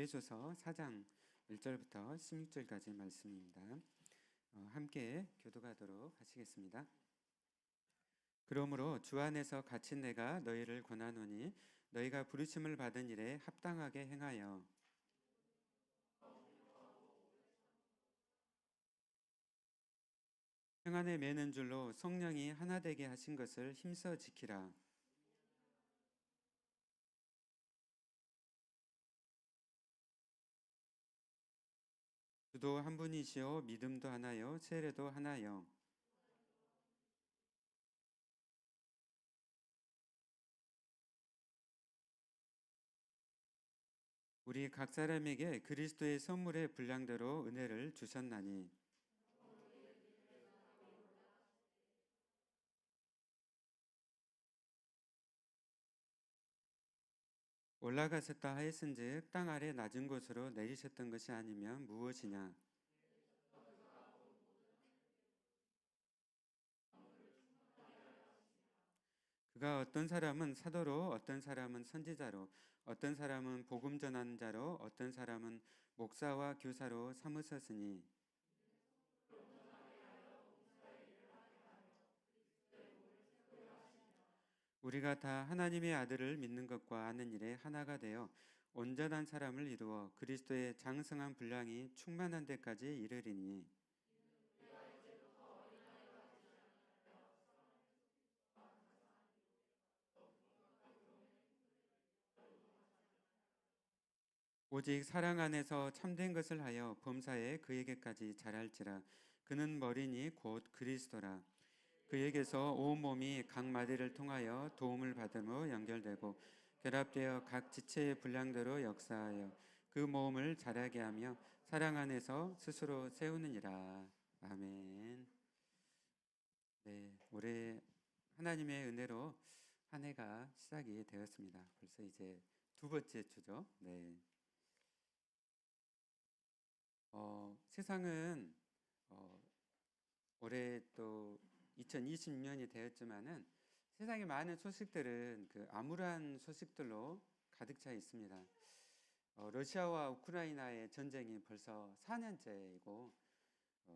에베소서 4장 1절부터 16절까지 말씀입니다. 함께 교독하도록 하시겠습니다. 그러므로 주 안에서 갇힌 내가 너희를 권하노니 너희가 부르심을 받은 일에 합당하게 행하여 평안에 매는 줄로 성령이 하나 되게 하신 것을 힘써 지키라. 주도 한 분이시요 믿음도 하나요 세례도 하나요. 우리 각 사람에게 그리스도의 선물의 분량대로 은혜를 주셨나니 올라가셨다 하였은즉 땅 아래 낮은 곳으로 내리셨던 것이 아니면 무엇이냐. 그가 어떤 사람은 사도로 어떤 사람은 선지자로 어떤 사람은 복음 전하는 자로 어떤 사람은 목사와 교사로 삼으셨으니 우리가 다 하나님의 아들을 믿는 것과 아는 일에 하나가 되어 온전한 사람을 이루어 그리스도의 장성한 분량이 충만한 데까지 이르리니 오직 사랑 안에서 참된 것을 하여 범사에 그에게까지 자랄지라. 그는 머리니 곧 그리스도라. 그에게서 온 몸이 각 마디를 통하여 도움을 받음으로 연결되고 결합되어 각 지체의 분량대로 역사하여 그 몸을 자라게 하며 사랑 안에서 스스로 세우느니라. 아멘. 네, 올해 하나님의 은혜로 한 해가 시작이 되었습니다. 벌써 이제 두 번째 주죠. 네. 세상은 올해 또 2026년이 되었지만은 세상의 많은 소식들은 그 암울한 소식들로 가득 차 있습니다. 러시아와 우크라이나의 전쟁이 벌써 4년째이고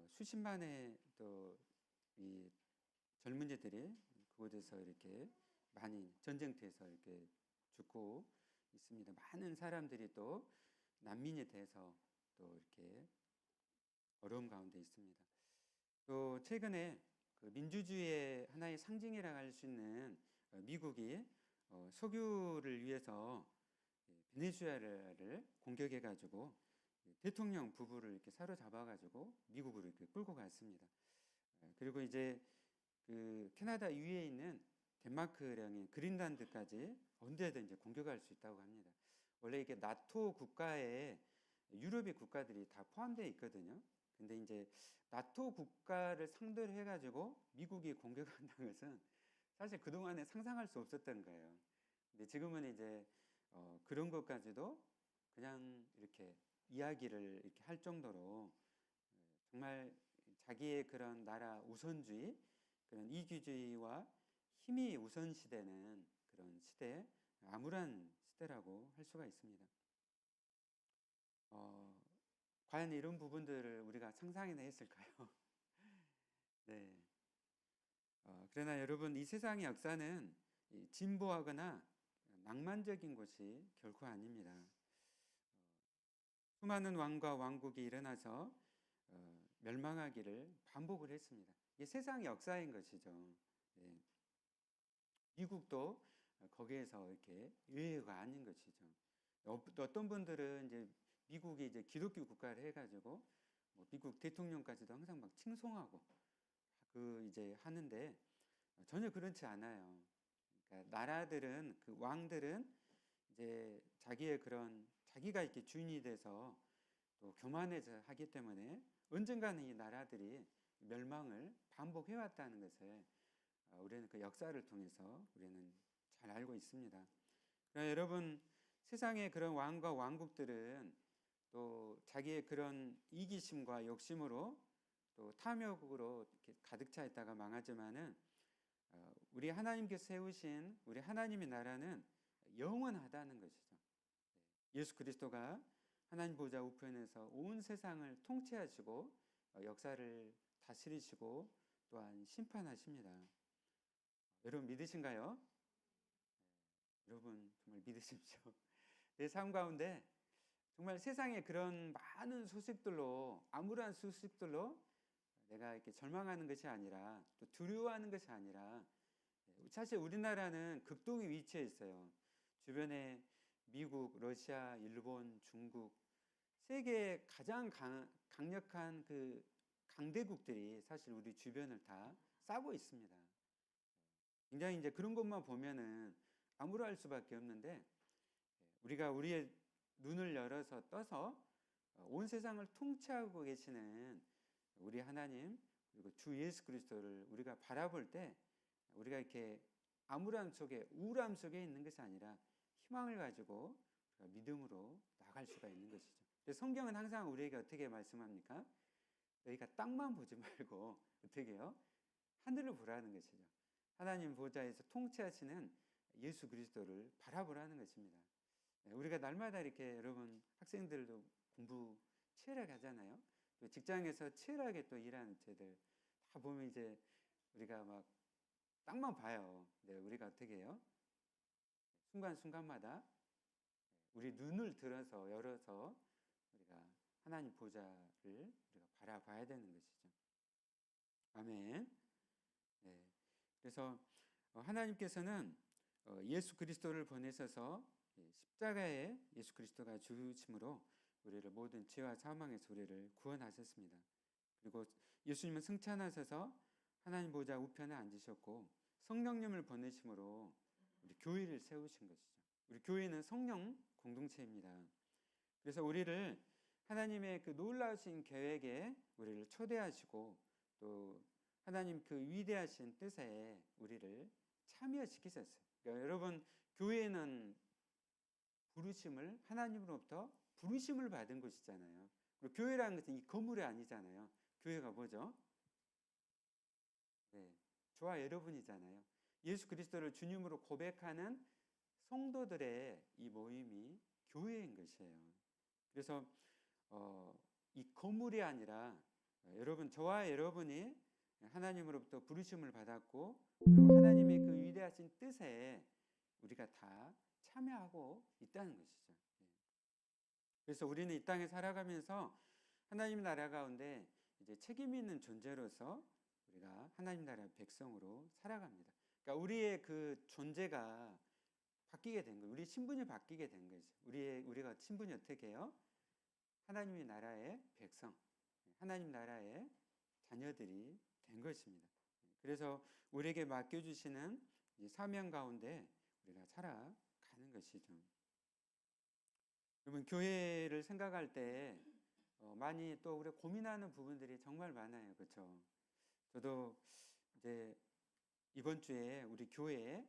수십만의 또 이 젊은이들이 그곳에서 이렇게 많이 전쟁터에서 이렇게 죽고 있습니다. 많은 사람들이 또 난민이 돼서 또 이렇게 어려움 가운데 있습니다. 또 최근에 그 민주주의의 하나의 상징이라고 할 수 있는 미국이 석유를 위해서 베네수엘라를 공격해가지고 대통령 부부를 이렇게 사로잡아가지고 미국으로 이렇게 끌고 갔습니다. 그리고 이제 그 캐나다 위에 있는 덴마크령인 그린란드까지 언제든 이제 공격할 수 있다고 합니다. 원래 이게 나토 국가에 유럽의 국가들이 다 포함되어 있거든요. 근데 이제 나토 국가를 상대로 해가지고 미국이 공격한다는 것은 사실 그동안에 상상할 수 없었던 거예요. 근데 지금은 이제 그런 것까지도 그냥 이렇게 이야기를 이렇게 할 정도로 정말 자기의 그런 나라 우선주의, 그런 이기주의와 힘이 우선시되는 그런 시대, 암울한 시대라고 할 수가 있습니다. 과연 이런 부분들을 우리가 상상이나 했을까요? 네. 그러나 여러분, 이 세상의 역사는 진보하거나 낭만적인 것이 결코 아닙니다. 수많은 왕과 왕국이 일어나서 멸망하기를 반복을 했습니다. 이게 세상의 역사인 것이죠. 예. 미국도 거기에서 이렇게 의외가 아닌 것이죠. 어떤 분들은 이제 미국이 이제 기독교 국가를 해가지고 뭐 미국 대통령까지도 항상 막 칭송하고 그 이제 하는데 전혀 그렇지 않아요. 그러니까 나라들은 그 왕들은 이제 자기의 그런 자기가 이렇게 주인이 돼서 또 교만해져 하기 때문에 언젠가는 이 나라들이 멸망을 반복해 왔다는 것을 우리는 그 역사를 통해서 우리는 잘 알고 있습니다. 그러나 여러분, 세상의 그런 왕과 왕국들은 또 자기의 그런 이기심과 욕심으로 또 탐욕으로 이렇게 가득 차 있다가 망하지만은 우리 하나님께서 세우신 우리 하나님의 나라는 영원하다는 것이죠. 예수 그리스도가 하나님 보좌 우편에서 온 세상을 통치하시고 역사를 다스리시고 또한 심판하십니다. 여러분 믿으신가요? 여러분 정말 믿으십시오. 내 삶 가운데 정말 세상에 그런 많은 소식들로, 암울한 소식들로 내가 이렇게 절망하는 것이 아니라, 또 두려워하는 것이 아니라, 사실 우리나라는 극동의 위치에 있어요. 주변에 미국, 러시아, 일본, 중국, 세계의 가장 강력한 그 강대국들이 사실 우리 주변을 다 싸고 있습니다. 굉장히 이제 그런 것만 보면은 암울할 수밖에 없는데, 우리가 우리의 눈을 열어서 떠서 온 세상을 통치하고 계시는 우리 하나님, 그리고 주 예수 그리스도를 우리가 바라볼 때, 우리가 이렇게 암울함 속에, 우울함 속에 있는 것이 아니라 희망을 가지고 믿음으로 나갈 수가 있는 것이죠. 그래서 성경은 항상 우리에게 어떻게 말씀합니까? 너희가 땅만 보지 말고 어떻게 해요? 하늘을 보라는 것이죠. 하나님 보좌에서 통치하시는 예수 그리스도를 바라보라는 것입니다. 우리가 날마다 이렇게 여러분 학생들도 공부 치열하게 하잖아요. 또 직장에서 치열하게 또 일하는 제들 다 보면 이제 우리가 막 땅만 봐요. 네, 우리가 어떻게 해요? 순간순간마다 우리 눈을 열어서 우리가 하나님 보좌를 우리가 바라봐야 되는 것이죠. 아멘. 네. 그래서 하나님께서는 예수 그리스도를 보내셔서 십자가에 예수 그리스도가 죽으심으로 우리를 모든 죄와 사망에서 우리를 구원하셨습니다. 그리고 예수님은 승천하셔서 하나님 보좌 우편에 앉으셨고 성령님을 보내심으로 우리 교회를 세우신 것이죠. 우리 교회는 성령 공동체입니다. 그래서 우리를 하나님의 그 놀라우신 계획에 우리를 초대하시고 또 하나님 그 위대하신 뜻에 우리를 참여시키셨어요. 그러니까 여러분 교회는 부르심을 하나님으로부터 부르심을 받은 곳이잖아요. 그리고 교회라는 것은 이 건물이 아니잖아요. 교회가 뭐죠? 네, 저와 여러분이잖아요. 예수 그리스도를 주님으로 고백하는 성도들의 이 모임이 교회인 것이에요. 그래서 이 건물이 아니라 여러분, 저와 여러분이 하나님으로부터 부르심을 받았고 그리고 하나님의 그 위대하신 뜻에 우리가 다 참여하고 있다는 것이죠. 그래서 우리는 이 땅에 살아가면서 하나님 나라 가운데 이제 책임 있는 존재로서 우리가 하나님 나라의 백성으로 살아갑니다. 그러니까 우리의 그 존재가 바뀌게 된 거예요. 우리 신분이 바뀌게 된 거죠. 우리가 신분이 어떻게 해요? 하나님의 나라의 백성, 하나님 나라의 자녀들이 된 것입니다. 그래서 우리에게 맡겨주시는 사명 가운데 우리가 살아가는 것이죠. 여러분, 교회를 생각할 때 많이 또 우리가 고민하는 부분들이 정말 많아요. 그렇죠? 저도 이제 이번 주에 우리 교회에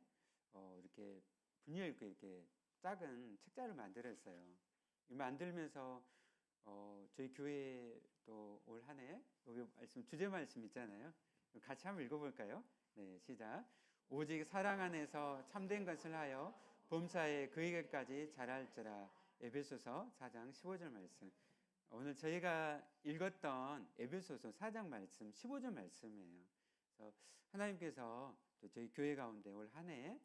이렇게 분열 있게 이렇게 작은 책자를 만들었어요. 만들면서 저희 교회 또 올 한 해 여기 말씀 주제 말씀 있잖아요. 같이 한번 읽어볼까요? 네, 시작. 오직 사랑 안에서 참된 것을 하여 범사에 그에게까지 자랄지라. 에베소서 4장 15절 말씀. 오늘 저희가 읽었던 에베소서 4장 말씀 15절 말씀이에요. 그래서 하나님께서 또 저희 교회 가운데 올 한 해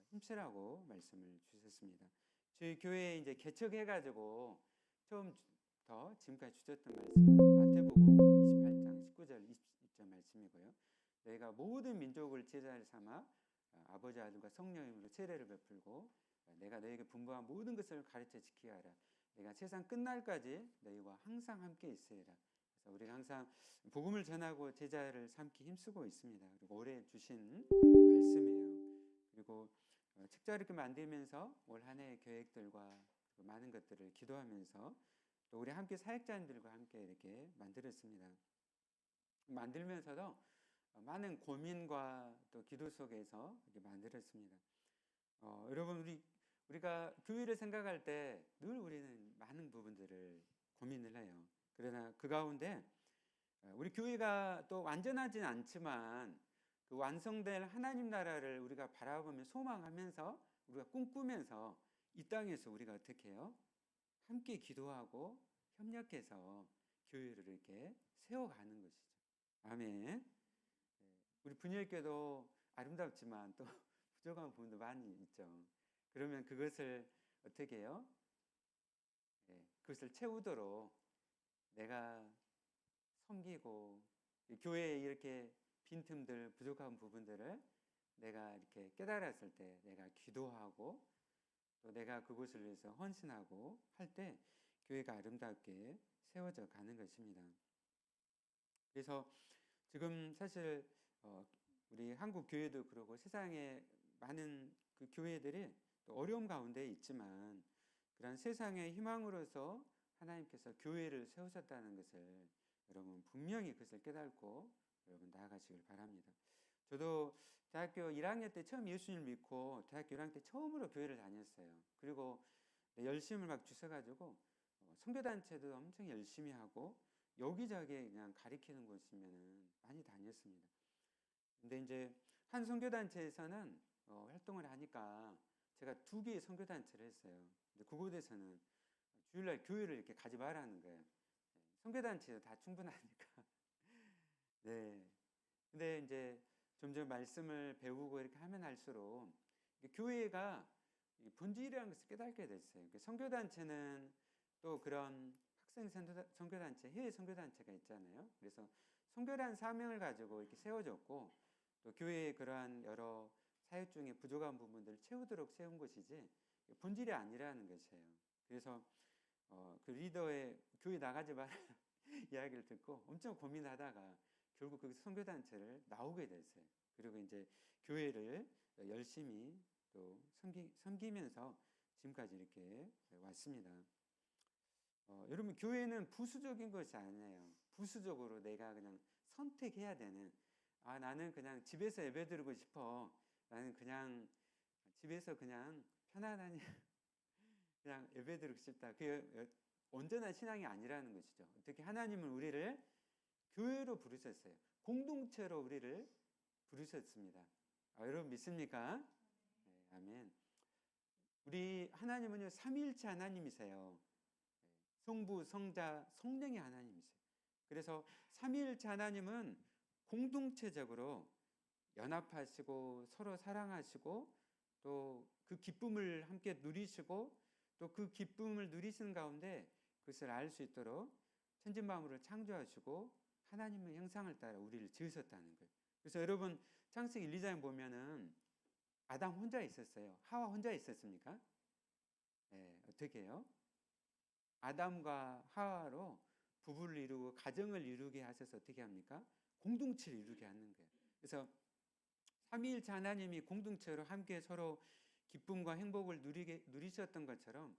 힘쓰라고 말씀을 주셨습니다. 저희 교회 이제 개척해가지고 처음부터 지금까지 주셨던 말씀은 마태복음 28장 19절 20절 말씀이고요. 너희가 모든 민족을 제자를 삼아 아버지 아들과 성령님으로 세례를 베풀고 내가 너희에게 분부한 모든 것을 가르쳐 지키게 하라. 내가 세상 끝날까지 너희와 항상 함께 있으리라. 그래서 우리가 항상 복음을 전하고 제자를 삼기 힘쓰고 있습니다. 그리고 올해 주신 말씀이에요. 그리고 책자를 이렇게 만들면서 올 한 해의 계획들과 많은 것들을 기도하면서 또 우리 함께 사역자님들과 함께 이렇게 만들었습니다. 만들면서도 많은 고민과 또 기도 속에서 이렇게 만들었습니다. 여러분 우리가 교회를 생각할 때 늘 우리는 많은 부분들을 고민을 해요. 그러나 그 가운데 우리 교회가 또 완전하진 않지만 그 완성될 하나님 나라를 우리가 바라보며 소망하면서 우리가 꿈꾸면서 이 땅에서 우리가 어떻게 해요? 함께 기도하고 협력해서 교회를 이렇게 세워가는 것이죠. 아멘. 우리 분열교도 아름답지만 또 부족한 부분도 많이 있죠. 그러면 그것을 어떻게 해요? 그것을 채우도록 내가 섬기고 교회에 이렇게 빈틈들, 부족한 부분들을 내가 이렇게 깨달았을 때 내가 기도하고 또 내가 그곳을 위해서 헌신하고 할 때 교회가 아름답게 세워져 가는 것입니다. 그래서 지금 사실 우리 한국 교회도 그러고 세상에 많은 그 교회들이 또 어려움 가운데 있지만 그런 세상의 희망으로서 하나님께서 교회를 세우셨다는 것을 여러분 분명히 그것을 깨닫고 여러분 나아가시길 바랍니다. 저도 대학교 1학년 때 처음 예수님을 믿고 대학교 1학년 때 처음으로 교회를 다녔어요. 그리고 열심을 막 주셔가지고 선교단체도 엄청 열심히 하고 여기저기 그냥 가리키는 곳이면은 많이 다녔습니다. 근데 이제 한 선교단체에서는 활동을 하니까 제가 2개의 선교단체를 했어요. 근데 그곳에서는 주일날 교회를 이렇게 가지 말라는 거예요. 선교단체도 다 충분하니까. 네. 근데 이제 점점 말씀을 배우고 이렇게 하면 할수록 교회가 본질이라는 것을 깨닫게 됐어요. 선교단체는 또 그런 학생 선교단체, 해외 선교단체가 있잖아요. 그래서 선교란 사명을 가지고 이렇게 세워졌고 또 교회의 그러한 여러 사역 중에 부족한 부분들을 채우도록 세운 것이지 본질이 아니라는 것이에요. 그래서 그 리더의 교회 나가지 말 이야기를 듣고 엄청 고민하다가 결국 그 선교단체를 나오게 됐어요. 그리고 이제 교회를 열심히 또 섬기면서 지금까지 이렇게 왔습니다. 여러분 교회는 부수적인 것이 아니에요. 부수적으로 내가 그냥 선택해야 되는 나는 그냥 집에서 예배드리고 싶어. 나는 그냥 집에서 그냥 편안하게 그냥 예배드리고 싶다. 그게 온전한 신앙이 아니라는 것이죠. 어떻게 하나님은 우리를 교회로 부르셨어요. 공동체로 우리를 부르셨습니다. 여러분 믿습니까? 네, 아멘. 우리 하나님은요 삼위일체 하나님이세요. 성부, 성자, 성령의 하나님이세요. 그래서 삼위일체 하나님은 공동체적으로 연합하시고 서로 사랑하시고 또 그 기쁨을 함께 누리시고 또 그 기쁨을 누리시는 가운데 그것을 알 수 있도록 천지만물을 창조하시고 하나님의 형상을 따라 우리를 지으셨다는 거예요. 그래서 여러분 창세기 1, 2장 보면은 아담 혼자 있었어요. 하와 혼자 있었습니까? 네, 어떻게 해요? 아담과 하와로 부부를 이루고 가정을 이루게 하셔서 어떻게 합니까? 공동체를 이루게 하는 거예요. 그래서 삼위일체 하나님이 공동체로 함께 서로 기쁨과 행복을 누리셨던 것처럼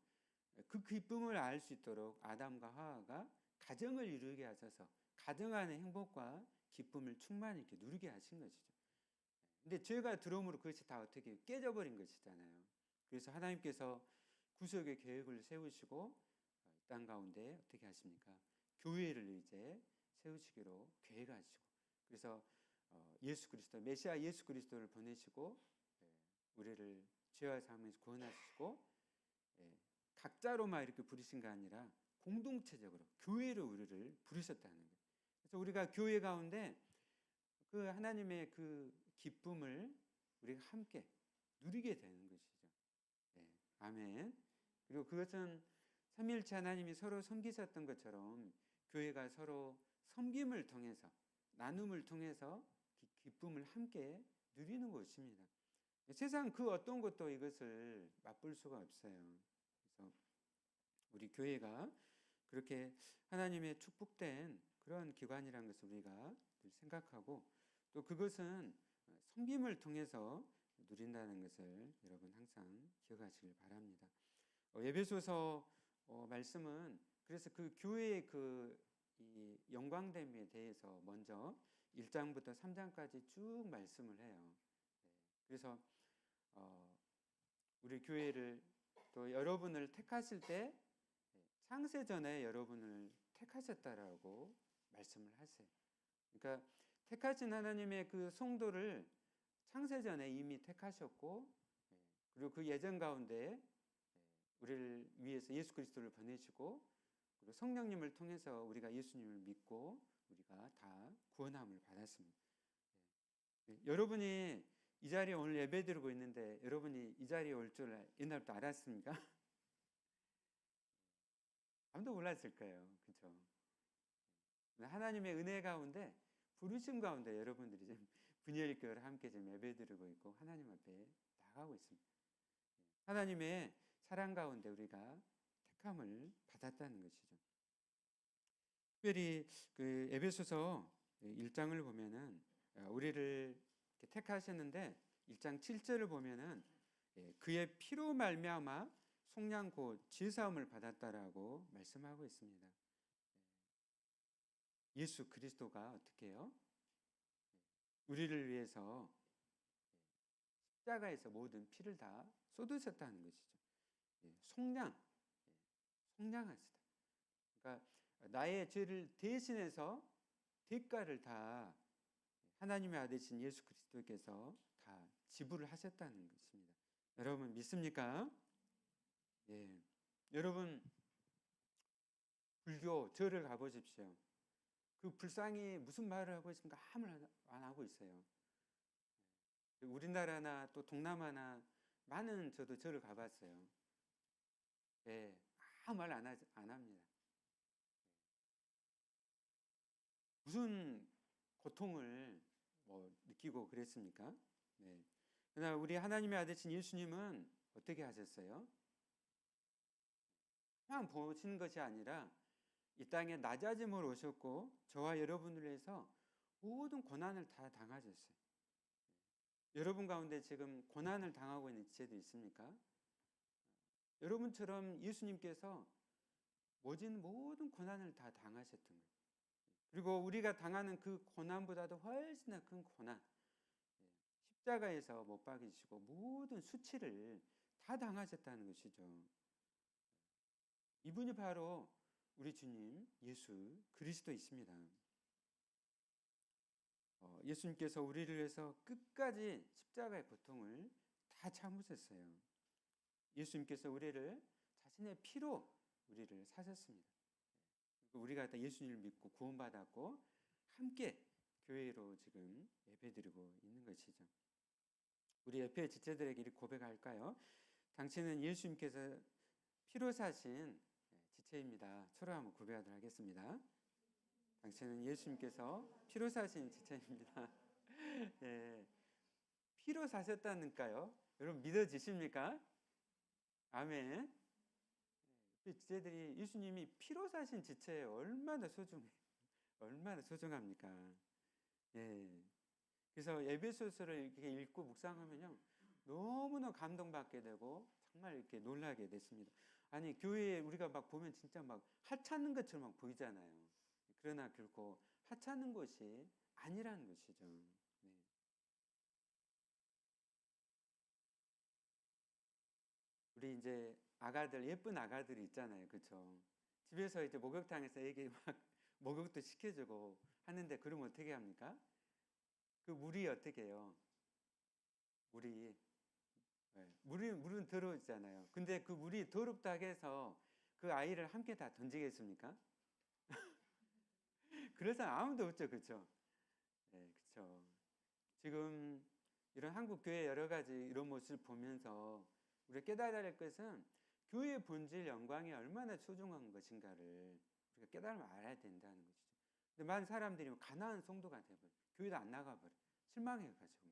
그 기쁨을 알 수 있도록 아담과 하와가 가정을 이루게 하셔서 가정 안의 행복과 기쁨을 충만히 이렇게 누리게 하신 것이죠. 근데 죄가 들어옴으로 그것이 다 어떻게 깨져버린 것이잖아요. 그래서 하나님께서 구속의 계획을 세우시고 땅 가운데 어떻게 하십니까? 교회를 이제 세우시기로 계획하시고 그래서 예수 그리스도 메시아 예수 그리스도를 보내시고 우리를 죄와 사함에서 구원하시고 각자로만 이렇게 부르신 게 아니라 공동체적으로 교회로 우리를 부르셨다는 거예요. 그래서 우리가 교회 가운데 그 하나님의 그 기쁨을 우리가 함께 누리게 되는 것이죠. 네, 아멘. 그리고 그것은 삼위일체 하나님이 서로 섬기셨던 것처럼 교회가 서로 섬김을 통해서 나눔을 통해서 기쁨을 함께 누리는 것입니다. 세상 그 어떤 것도 이것을 맛볼 수가 없어요. 그래서 우리 교회가 그렇게 하나님의 축복된 그런 기관이라는 것을 우리가 늘 생각하고 또 그것은 섬김을 통해서 누린다는 것을 여러분 항상 기억하시길 바랍니다. 에베소서 말씀은 그래서 그 교회의 이 영광됨에 대해서 먼저 1장부터 3장까지 쭉 말씀을 해요. 그래서 우리 교회를 또 여러분을 택하실 때 창세전에 여러분을 택하셨다라고 말씀을 하세요. 그러니까 택하신 하나님의 그 성도를 창세전에 이미 택하셨고 그리고 그 예정 가운데 우리를 위해서 예수 그리스도를 보내시고 그리고 성령님을 통해서 우리가 예수님을 믿고 우리가 다 구원함을 받았습니다. 여러분이 이 자리에 오늘 예배드리고 있는데 여러분이 이 자리에 올 줄 옛날부터 알았습니까? 아무도 몰랐을 거예요. 그렇죠? 하나님의 은혜 가운데 부르심 가운데 여러분들이 지금 분열교회를 함께 지금 예배드리고 있고 하나님 앞에 나가고 있습니다. 하나님의 사랑 가운데 우리가 택함을 받았다는 것이죠. 특별히 그 에베소서 1장을 보면은 우리를 택하셨는데 1장 7절을 보면은 그의 피로 말미암아 속량 곧 지사함을 받았다라고 말씀하고 있습니다. 예수 그리스도가 어떻게 해요? 우리를 위해서 십자가에서 모든 피를 다 쏟으셨다는 것이죠. 속량하시다. 그러니까 나의 죄를 대신해서 대가를 다 하나님의 아들이신 예수 그리스도께서 다 지불을 하셨다는 것입니다. 여러분 믿습니까? 예. 여러분 불교 절을 가보십시오. 그 불상이 무슨 말을 하고 있습니까? 아무나 안 하고 있어요. 우리나라나 또 동남아나 많은 저도 절을 가봤어요. 예, 아무 말 안 합니다. 무슨 고통을 느끼고 그랬습니까? 네. 그러나 우리 하나님의 아들이신 예수님은 어떻게 하셨어요? 그냥 보시는 것이 아니라 이 땅에 낮아짐을 오셨고 저와 여러분을 위해서 모든 고난을 다 당하셨어요. 여러분 가운데 지금 고난을 당하고 있는 지체도 있습니까? 여러분처럼 예수님께서 모든 고난을 다 당하셨던 거예요. 그리고 우리가 당하는 그 고난보다도 훨씬 더 큰 고난, 십자가에서 못 박이시고 모든 수치를 다 당하셨다는 것이죠. 이분이 바로 우리 주님 예수 그리스도이십니다. 예수님께서 우리를 위해서 끝까지 십자가의 고통을 다 참으셨어요. 예수님께서 우리를 자신의 피로 우리를 사셨습니다. 우리가 다 예수님을 믿고 구원받았고 함께 교회로 지금 예배드리고 있는 것이죠. 우리 옆에 지체들에게 이렇게 고백할까요? 당신은 예수님께서 피로 사신 지체입니다. 서로 한번 고백하도록 하겠습니다. 당신은 예수님께서 피로 사신 지체입니다. 예, 피로 사셨다니까요. 여러분 믿어지십니까? 아멘. 지체들이 예수님이 피로 사신 지체에 얼마나 소중합니까? 예. 그래서 에베소서를 이렇게 읽고 묵상하면요 너무나 감동받게 되고 정말 이렇게 놀라게 됐습니다. 아니 교회에 우리가 막 보면 진짜 막 하찮은 것처럼 막 보이잖아요. 그러나 결코 하찮은 것이 아니라는 것이죠. 네. 우리 이제 아가들 예쁜 아가들이 있잖아요, 그렇죠? 집에서 이제 목욕탕에서 애기 막 목욕도 시켜주고 하는데 그러면 어떻게 합니까? 그 물이 어떻게 해요? 물이 물은 더러워지잖아요. 근데 그 물이 더럽다고 해서 그 아이를 함께 다 던지겠습니까? 그래서 아무도 없죠, 그렇죠? 네, 그렇죠. 지금 이런 한국 교회 여러 가지 이런 모습을 보면서 우리가 깨달아야 할 것은 교회의 본질 영광이 얼마나 소중한 것인가를 우리가 깨달으면 알아야 된다는 것이죠. 근데 많은 사람들이 가난한 성도가 돼버려, 교회도 안 나가버려, 실망해가지고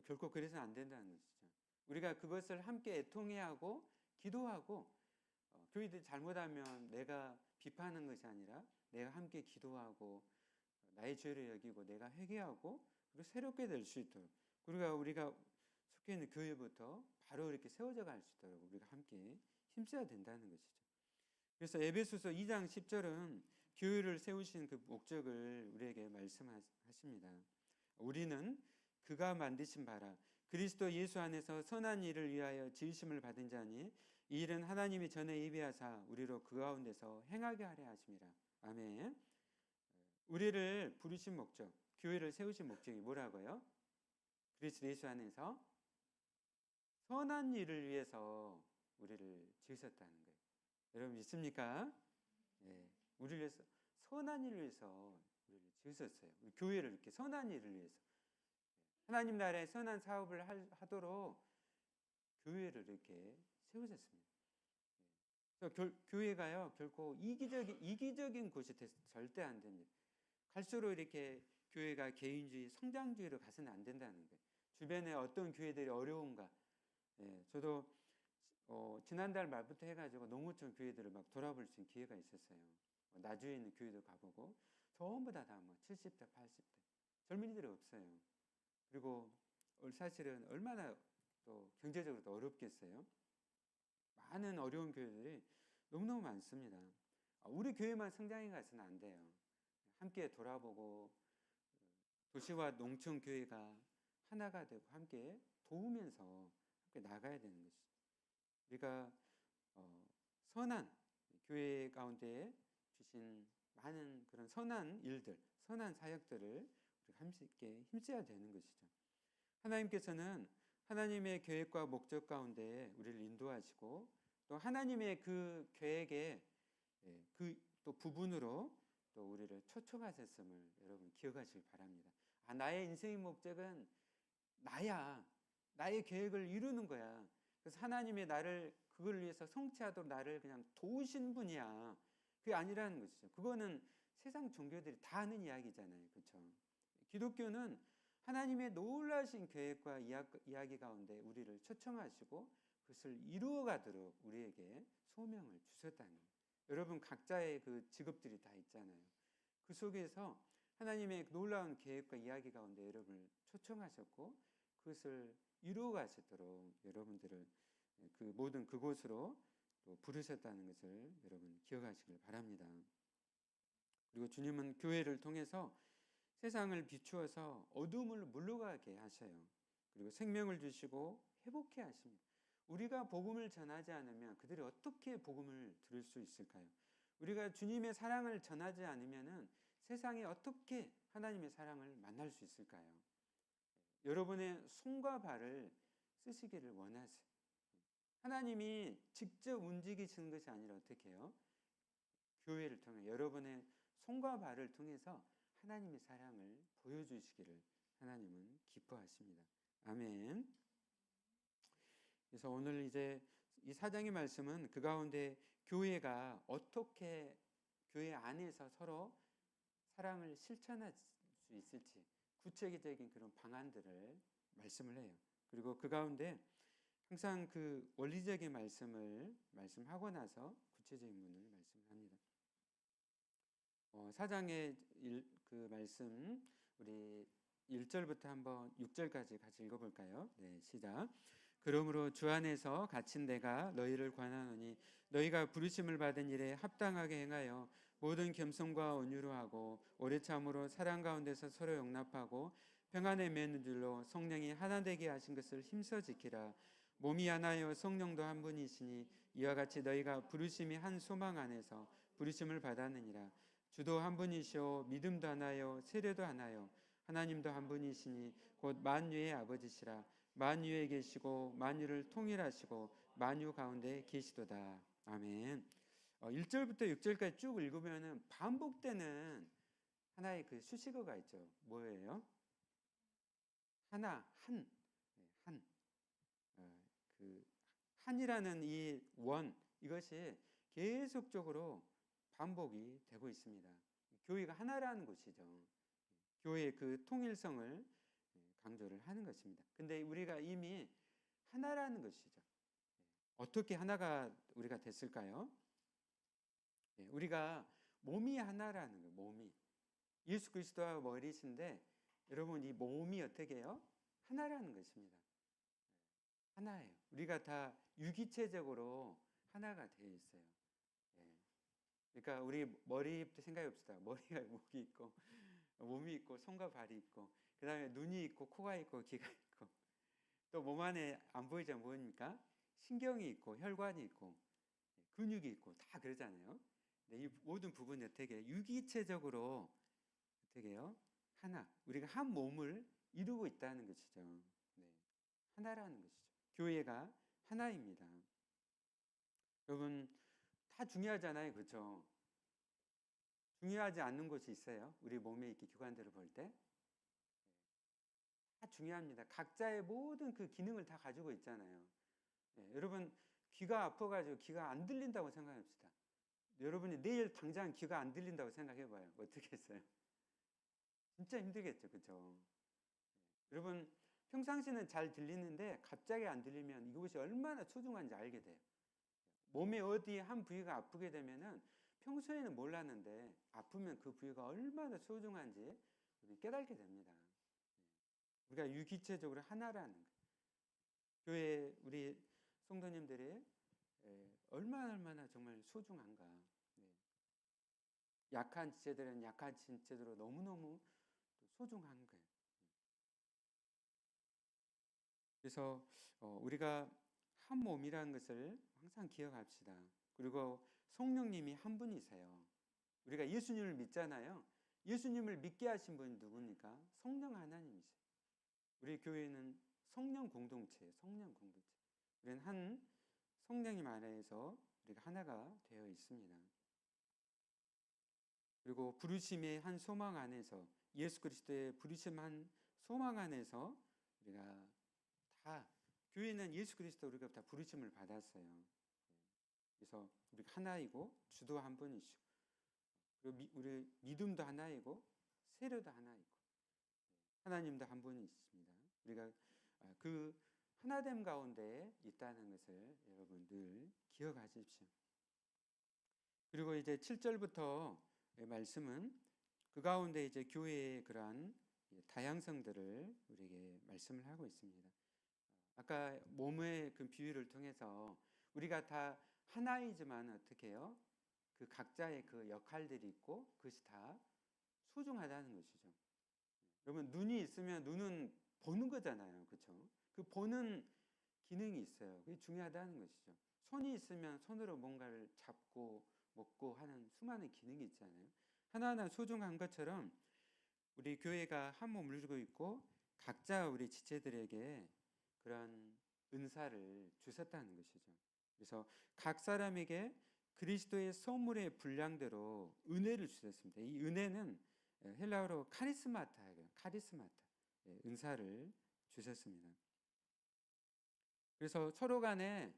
결코 그래서는 안 된다는 것이죠. 우리가 그것을 함께 애통해야 하고 기도하고 교회들이 잘못하면 내가 비판하는 것이 아니라 내가 함께 기도하고 나의 죄를 여기고 내가 회개하고 그리고 새롭게 될 수 있도록 우리가 속해 있는 교회부터 바로 이렇게 세워져 갈 수 있도록 우리가 함께 힘써야 된다는 것이죠. 그래서 에베소서 2장 10절은 교회를 세우신 그 목적을 우리에게 말씀하십니다. 우리는 그가 만드신 바라 그리스도 예수 안에서 선한 일을 위하여 지으심을 받은 자니 이 일은 하나님이 전에 예비하사 우리로 그 가운데서 행하게 하려 하심이라. 아멘. 우리를 부르신 목적, 교회를 세우신 목적이 뭐라고요? 그리스도 예수 안에서 선한 일을 위해서 우리를 지으셨다는 거예요. 여러분 믿습니까? 예, 우리를 위해서 선한 일을 위해서 우리를 지으셨어요. 우리 교회를 이렇게 선한 일을 위해서 하나님 나라의 선한 사업을 하도록 교회를 이렇게 세우셨습니다. 그래서 교회가요 결코 이기적인 곳이 절대 안 됩니다. 갈수록 이렇게 교회가 개인주의, 성장주의로 가서는 안 된다는 거예요. 주변에 어떤 교회들이 어려운가. 예, 저도 지난달 말부터 해가지고 농어촌 교회들을 막 돌아볼 수 있는 기회가 있었어요. 나주에 있는 교회도 가보고 전부 다뭐 70대, 80대 젊은이들이 없어요. 그리고 사실은 얼마나 또 경제적으로도 어렵겠어요. 많은 어려운 교회들이 너무너무 많습니다. 우리 교회만 성장해 가서는 안 돼요. 함께 돌아보고 도시와 농촌 교회가 하나가 되고 함께 도우면서 함께 나가야 되는 것이죠. 우리가 선한 교회 가운데 주신 많은 그런 선한 일들, 선한 사역들을 우리가 함께 힘써야 되는 것이죠. 하나님께서는 하나님의 계획과 목적 가운데 우리를 인도하시고 또 하나님의 그 계획에 그 또 부분으로 또 우리를 초청하셨음을 여러분 기억하시기 바랍니다. 나의 인생의 목적은 나야. 나의 계획을 이루는 거야. 그래서 하나님의 나를 그걸 위해서 성취하도록 나를 그냥 도우신 분이야. 그게 아니라는 것이죠. 그거는 세상 종교들이 다 하는 이야기잖아요. 그렇죠? 기독교는 하나님의 놀라신 계획과 이야기 가운데 우리를 초청하시고 그것을 이루어가도록 우리에게 소명을 주셨다는 거예요. 여러분 각자의 그 직업들이 다 있잖아요. 그 속에서 하나님의 놀라운 계획과 이야기 가운데 여러분을 초청하셨고 그것을 이루어가시도록 여러분들을 그 모든 그곳으로 또 부르셨다는 것을 여러분 기억하시길 바랍니다. 그리고 주님은 교회를 통해서 세상을 비추어서 어둠을 물러가게 하셔요. 그리고 생명을 주시고 회복해 하십니다. 우리가 복음을 전하지 않으면 그들이 어떻게 복음을 들을 수 있을까요? 우리가 주님의 사랑을 전하지 않으면 세상에 어떻게 하나님의 사랑을 만날 수 있을까요? 여러분의 손과 발을 쓰시기를 원하세요. 하나님이 직접 움직이시는 것이 아니라 어떻게 해요? 교회를 통해 여러분의 손과 발을 통해서 하나님의 사랑을 보여주시기를 하나님은 기뻐하십니다. 아멘. 그래서 오늘 이제 이 4장의 말씀은 그 가운데 교회가 어떻게 교회 안에서 서로 사랑을 실천할 수 있을지 구체적인 그런 방안들을 말씀을 해요. 그리고 그 가운데 항상 그 원리적인 말씀을 말씀하고 나서 구체적인 부분을 말씀합니다. 4장의 그 말씀 우리 1절부터 한번 6절까지 같이 읽어볼까요? 네, 시작. 그러므로 주 안에서 갇힌 내가 너희를 권하노니 너희가 부르심을 받은 일에 합당하게 행하여 모든 겸손과 온유로 하고 오래 참으로 사랑 가운데서 서로 용납하고 평안의 맨줄로 성령이 하나 되게 하신 것을 힘써 지키라. 몸이 하나요 성령도 한 분이시니 이와 같이 너희가 부르심이 한 소망 안에서 부르심을 받았느니라. 주도 한 분이시오 믿음도 하나요 세례도 하나요 하나님도 한 분이시니 곧 만유의 아버지시라. 만유에 계시고 만유를 통일하시고 만유 가운데 계시도다. 아멘. 1절부터 6절까지 쭉 읽으면은 반복되는 하나의 그 수식어가 있죠. 뭐예요? 하나, 한. 그 한이라는 이 원, 이것이 계속적으로 반복이 되고 있습니다. 교회가 하나라는 것이죠. 교회의 그 통일성을 강조를 하는 것입니다. 근데 우리가 이미 하나라는 것이죠. 어떻게 하나가 우리가 됐을까요? 우리가 몸이 하나라는 거예요. 몸이. 예수 그리스도가 머리신데 여러분 이 몸이 어떻게 해요? 하나라는 것입니다. 하나예요. 우리가 다 유기체적으로 하나가 되어 있어요. 그러니까 우리 머리부터 생각해 봅시다. 머리가 목이 있고 몸이 있고 손과 발이 있고 그 다음에 눈이 있고 코가 있고 귀가 있고 또 몸 안에 안 보이잖아요. 뭐입니까? 신경이 있고 혈관이 있고 근육이 있고 다 그러잖아요. 근데 이 모든 부분이 어떻게 유기체적으로 어떻게 해요? 하나. 우리가 한 몸을 이루고 있다는 것이죠. 네. 하나라는 것이죠. 교회가 하나입니다. 여러분 다 중요하잖아요, 그렇죠? 중요하지 않는 곳이 있어요? 우리 몸에 이렇게 기관들을 볼 때 다 중요합니다. 각자의 모든 그 기능을 다 가지고 있잖아요. 여러분 귀가 아파가지고 귀가 안 들린다고 생각합시다. 여러분이 내일 당장 귀가 안 들린다고 생각해봐요. 어떻게 했어요? 진짜 힘들겠죠, 그렇죠? 여러분 평상시는 잘 들리는데 갑자기 안 들리면 이것이 얼마나 소중한지 알게 돼요. 몸의 어디 한 부위가 아프게 되면은 평소에는 몰랐는데 아프면 그 부위가 얼마나 소중한지 깨닫게 됩니다. 우리가 유기체적으로 하나라는 거예요. 교회 우리 성도님들이 얼마나 정말 소중한가. 약한 지체들은 약한 지체대로 너무너무 소중한 거예요. 그래서 우리가 한 몸이라는 것을 항상 기억합시다. 그리고 성령님이 한 분이세요. 우리가 예수님을 믿잖아요. 예수님을 믿게 하신 분이 누굽니까? 성령 하나님이세요. 우리 교회는 성령 공동체예요. 성령 공동체. 우리는 한 성령님 안에서 우리가 하나가 되어 있습니다. 그리고 부르심의 한 소망 안에서 예수 그리스도의 부르심 한 소망 안에서 우리가 다 교회는 예수 그리스도 우리가 다 부르심을 받았어요. 그래서 우리가 하나이고 주도 한 분이시고 그리고 우리 믿음도 하나이고 세례도 하나이고 하나님도 한 분이 있습니다. 우리가 그 하나됨 가운데 있다는 것을 여러분 늘 기억하십시오. 그리고 이제 7절부터 말씀은 그 가운데 이제 교회의 그러한 다양성들을 우리에게 말씀을 하고 있습니다. 아까 몸의 그 비유를 통해서 우리가 다 하나이지만 어떻게 해요? 그 각자의 그 역할들이 있고 그것이 다 소중하다는 것이죠. 여러분 눈이 있으면 눈은 보는 거잖아요, 그렇죠? 그 보는 기능이 있어요. 그게 중요하다는 것이죠. 손이 있으면 손으로 뭔가를 잡고 먹고 하는 수많은 기능이 있잖아요. 하나하나 소중한 것처럼 우리 교회가 한 몸을 이루고 있고 각자 우리 지체들에게 그런 은사를 주셨다는 것이죠. 그래서 각 사람에게 그리스도의 선물의 분량대로 은혜를 주셨습니다. 이 은혜는 헬라어로 카리스마타예요. 카리스마타. 은사를 주셨습니다. 그래서 서로 간에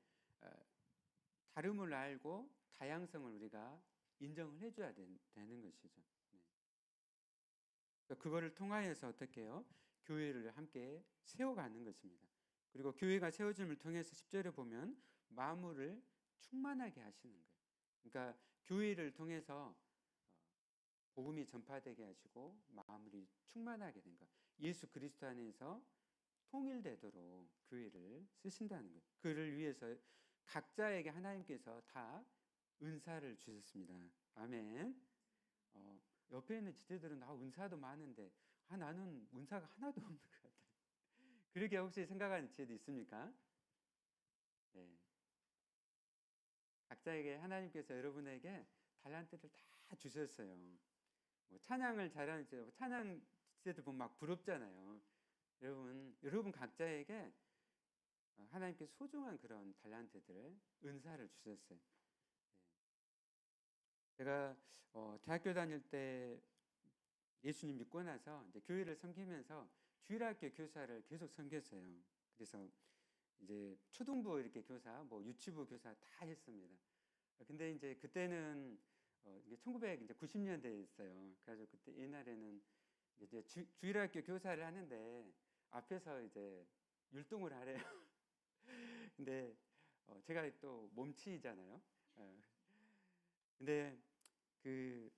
다름을 알고 다양성을 우리가 인정을 해줘야 되는 것이죠. 그거를 통하여서 어떻게 해요? 교회를 함께 세워가는 것입니다. 그리고 교회가 세워짐을 통해서 10절에 보면 마음을 충만하게 하시는 거예요. 그러니까 교회를 통해서 복음이 전파되게 하시고 마음이 충만하게 된 것. 예수 그리스도 안에서 통일되도록 교회를 쓰신다는 거예요. 그를 위해서 각자에게 하나님께서 다 은사를 주셨습니다. 아멘. 옆에 있는 지체들은 은사도 많은데 나는 은사가 하나도 없는 것 같아요. 그렇게 혹시 생각하는 지체도 있습니까? 네. 각자에게 하나님께서 여러분에게 달란트를 다 주셨어요. 찬양을 잘하는 찬양 지체들 보면 막 부럽잖아요. 여러분 각자에게 하나님께 소중한 그런 달란트들, 은사를 주셨어요. 제가 대학교 다닐 때 예수님 믿고 나서 이제 교회를 섬기면서 주일학교 교사를 계속 섬겼어요. 그래서 이제 초등부 이렇게 교사, 유치부 교사 다 했습니다. 근데 이제 그때는 이게 1990년대였어요. 그래서 그때 옛날에는 이제 주일학교 교사를 하는데 앞에서 이제 율동을 하래요. 근데 제가 또 몸치잖아요. 근데 그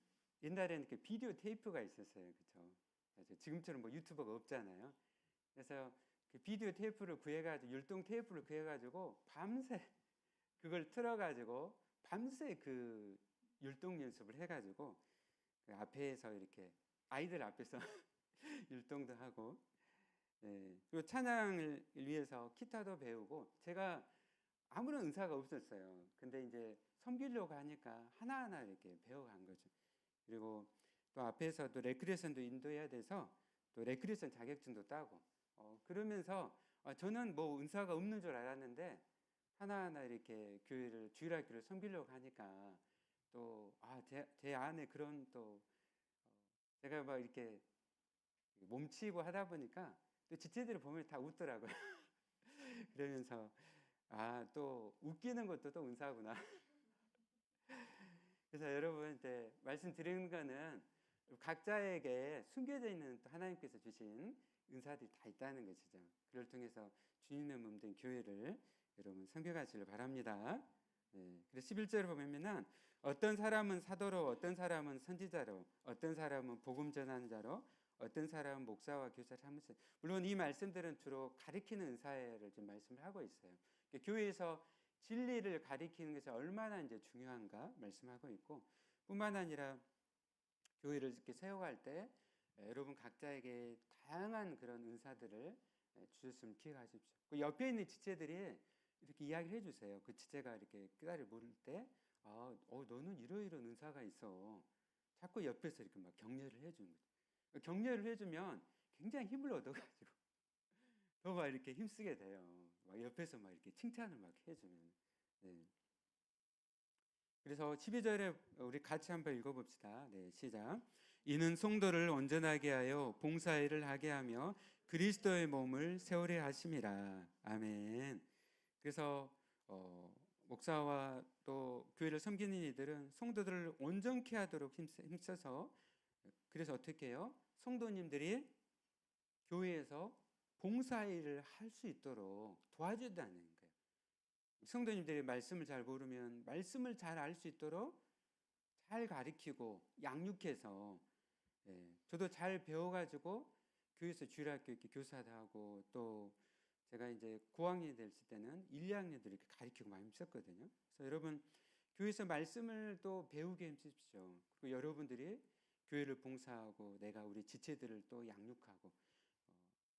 옛날에는 그 비디오 테이프가 있었어요, 그렇죠? 지금처럼 유튜버가 없잖아요. 그래서 그 비디오 테이프를 구해가지고 율동 테이프를 구해가지고 밤새 그걸 틀어가지고 밤새 그 율동 연습을 해가지고 그 앞에서 이렇게 아이들 앞에서 율동도 하고, 그리고 찬양을 위해서 기타도 배우고 제가 아무런 은사가 없었어요. 근데 이제 섬기려고 하니까 하나하나 이렇게 배워간 거죠. 그리고 또 앞에서 또 레크레이션도 인도해야 돼서 또 레크레이션 자격증도 따고 그러면서 저는 뭐 은사가 없는 줄 알았는데 하나하나 이렇게 교회를 주일학교를 섬기려고 하니까 또 제 안에 그런 또 제가 막 이렇게 몸치고 하다 보니까 또 지체들을 보면 다 웃더라고요. 그러면서 또 웃기는 것도 또 은사구나. 그래서 여러분 이제 말씀드리는 거는 각자에게 숨겨져 있는 또 하나님께서 주신 은사들이 다 있다는 것이죠. 그걸 통해서 주님의 몸 된 교회를 여러분 섬겨가시길 바랍니다. 그래서 11절을 보면은 어떤 사람은 사도로, 어떤 사람은 선지자로, 어떤 사람은 복음 전하는 자로, 어떤 사람은 목사와 교사를 하면서, 물론 이 말씀들은 주로 가리키는 은사를 좀 말씀을 하고 있어요. 교회에서 진리를 가리키는 것이 얼마나 이제 중요한가 말씀하고 있고, 뿐만 아니라 교회를 이렇게 세워갈 때 여러분 각자에게 다양한 그런 은사들을 주셨으면 기억하십시오. 그 옆에 있는 지체들이 이렇게 이야기를 해주세요. 그 지체가 이렇게 깨달을 모를 때, 너는 이러이러한 은사가 있어. 자꾸 옆에서 이렇게 막 격려를 해주는 거죠. 격려를 해주면 굉장히 힘을 얻어가지고 더 막 이렇게 힘쓰게 돼요. 막 옆에서 막 이렇게 칭찬을 막 해주면. 그래서 12절에 우리 같이 한번 읽어봅시다. 시작. 이는 성도를 온전하게 하여 봉사일을 하게 하며 그리스도의 몸을 세우려 하심이라. 아멘. 그래서 목사와 또 교회를 섬기는 이들은 성도들을 온전케 하도록 힘써서, 그래서 어떻게 해요? 성도님들이 교회에서 봉사일을 할 수 있도록 도와준다는 거예요. 성도님들이 말씀을 잘 모르면 말씀을 잘 알 수 있도록 잘 가르치고 양육해서, 저도 잘 배워가지고 교회에서 주일학교 이렇게 교사도 하고, 또 제가 이제 9학년이 됐을 때는 1, 2학년들 이렇게 가르치고 많이 힘썼거든요. 그래서 여러분 교회에서 말씀을 또 배우게 힘쓰십시오. 그리고 여러분들이 교회를 봉사하고 내가 우리 지체들을 또 양육하고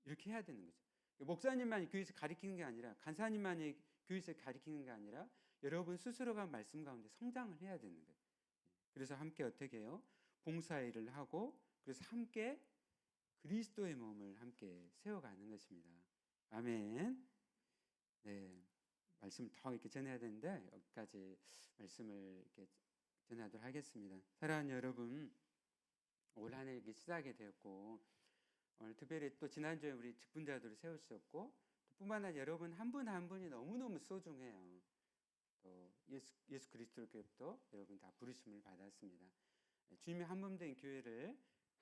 이렇게 해야 되는 거죠. 목사님만이 교회에서 가르치는 게 아니라, 간사님만이 교회에서 가르치는 게 아니라 여러분 스스로가 말씀 가운데 성장을 해야 되는 거예요. 그래서 함께 어떻게 해요? 봉사일을 하고, 그래서 함께 그리스도의 몸을 함께 세워가는 것입니다. 아멘. 말씀을 더 이렇게 전해야 되는데 여기까지 말씀을 이렇게 전하도록 하겠습니다. 사랑하는 여러분, 올 한 해 이렇게 시작이 되었고, 오늘 특별히 또 지난주에 우리 직분자들을 세우셨고, 뿐만 아니라 여러분 한 분 한 분이 너무너무 소중해요. 또 예수 그리스도께로부터 여러분 다 부르심을 받았습니다. 주님의 한 몸 된 교회를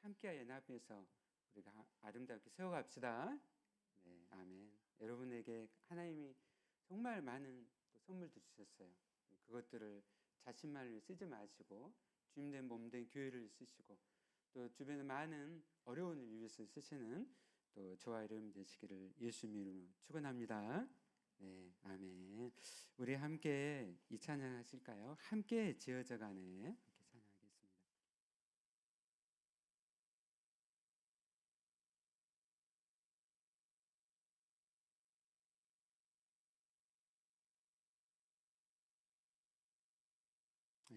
함께 연합해서 우리가 아름답게 세워갑시다. 아멘. 여러분에게 하나님이 정말 많은 선물도 주셨어요. 그것들을 자신만을 쓰지 마시고 주님 된 몸 된 교회를 쓰시고, 또 주변에 많은 어려운 일 위해서 쓰시는 또 저와 여러분 되시기를 예수님 이름으로 축원합니다. 아멘. 우리 함께 이 찬양 하실까요? 함께 지어져 가네. 함께 찬양하겠습니다.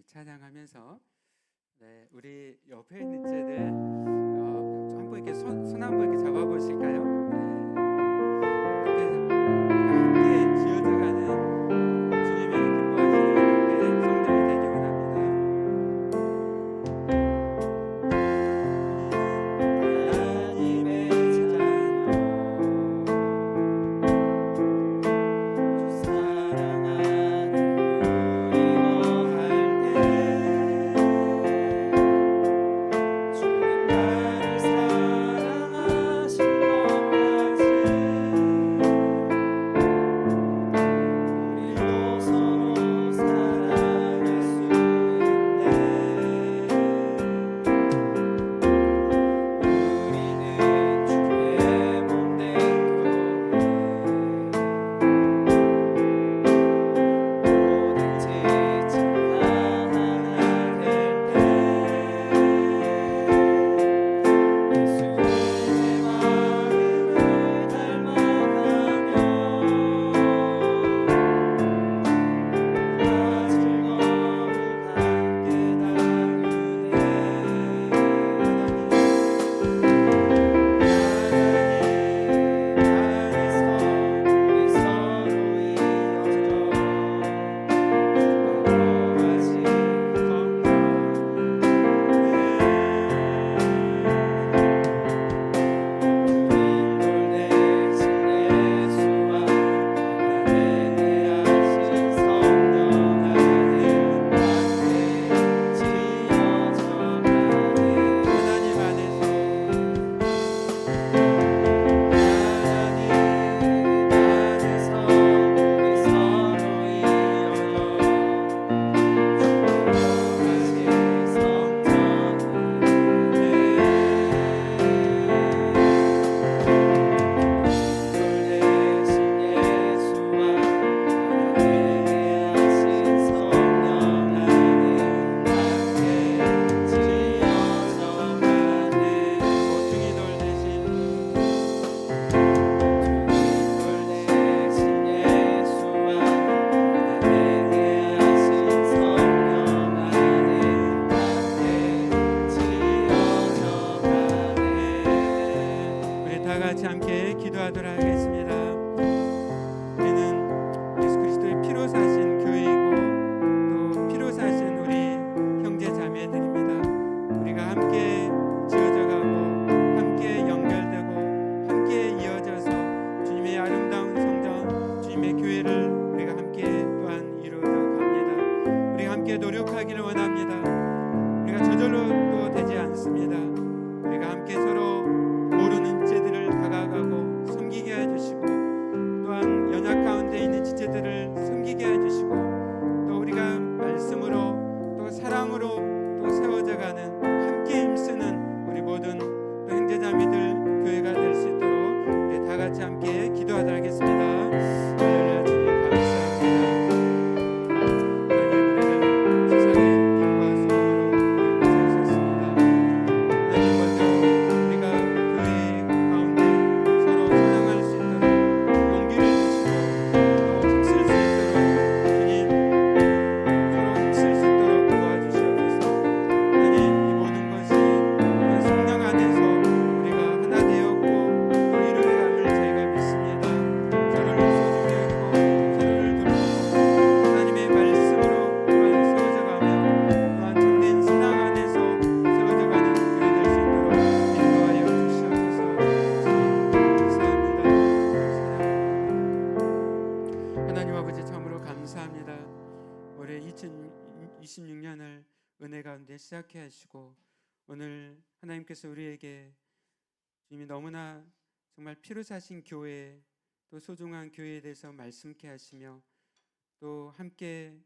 찬양하면서 우리 옆에 있는 제들 한번 이렇게 손 한번 이렇게 잡아보실까요? 사랑하신 것 우리가 함께 지어져가고 함께 연결되고 함께 이어져서 주님의 아름다운 성전, 주님의 교회를 우리가 함께 또한 이루어져 갑니다. 우리가 함께 노력하기를 원합니다. 우리가 저절로 또 되지 않습니다. 우리가 함께 서로 모르는 지체들을 다가가고 섬기게 해주시고 또한 연약 가운데 있는 지체들을 섬기게 해주시고 또 우리가 말씀으로 또 사랑으로 또 세워져가는 함께 힘쓰는 우리 모든 또 형제자매들 교회가 될 수 있도록 우리 다 같이 함께 기도하도록 하겠습니다. 할렐루야. 주님 감사합니다. 하나님 우리를 세상의 빛과 소금으로 세우셨습니다. 하나님 먼저 우리가 교회 가운데 서로 사랑할 수 있도록 용기를 주시고 또 힘쓸 수 있도록 주님 서로 힘쓸 수 있도록 도와주시옵소서. 하나님 이 모든 것이 성령 안에서 우리가 하나 되었고 또 이루어감을 저희가 믿습니다. 서로를 소중히 여기고 서로를 돕고 하나님의 말씀으로 또한 세워져가며 또한 참된 신앙 안에서 세워져가는 교회 될 수 있도록 인도하여 주시옵소서. 감사합니다. 하나님 아버지 참으로 감사합니다. 올해 2026년을 은혜 가운데 시작해 하시고 오늘 하나님께서 우리에게 주님이 너무나 정말 피로 사신 교회 또 소중한 교회에 대해서 말씀케 하시며 또 함께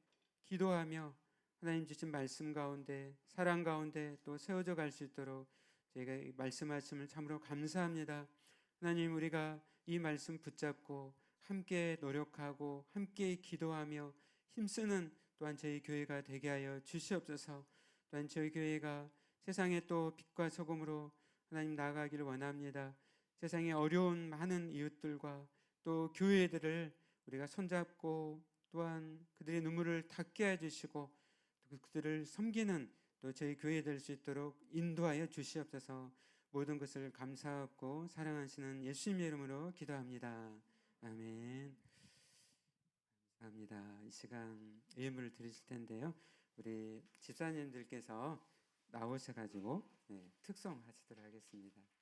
기도하며 하나님 주신 말씀 가운데 사랑 가운데 또 세워져 갈 수 있도록 저희가 말씀하심을 참으로 감사합니다. 하나님 우리가 이 말씀 붙잡고 함께 노력하고 함께 기도하며 힘쓰는 또한 저희 교회가 되게 하여 주시옵소서. 또한 저희 교회가 세상에 또 빛과 소금으로 하나님 나아가기를 원합니다. 세상에 어려운 많은 이웃들과 또 교회들을 우리가 손잡고 또한 그들의 눈물을 닦게 해주시고 그들을 섬기는 또 저희 교회 될 수 있도록 인도하여 주시옵소서. 모든 것을 감사하고 사랑하시는 예수님의 이름으로 기도합니다. 아멘. 감사합니다. 이 시간 예물을 드리실 텐데요. 우리 집사님들께서 나오셔가지고 특송하시도록 하겠습니다.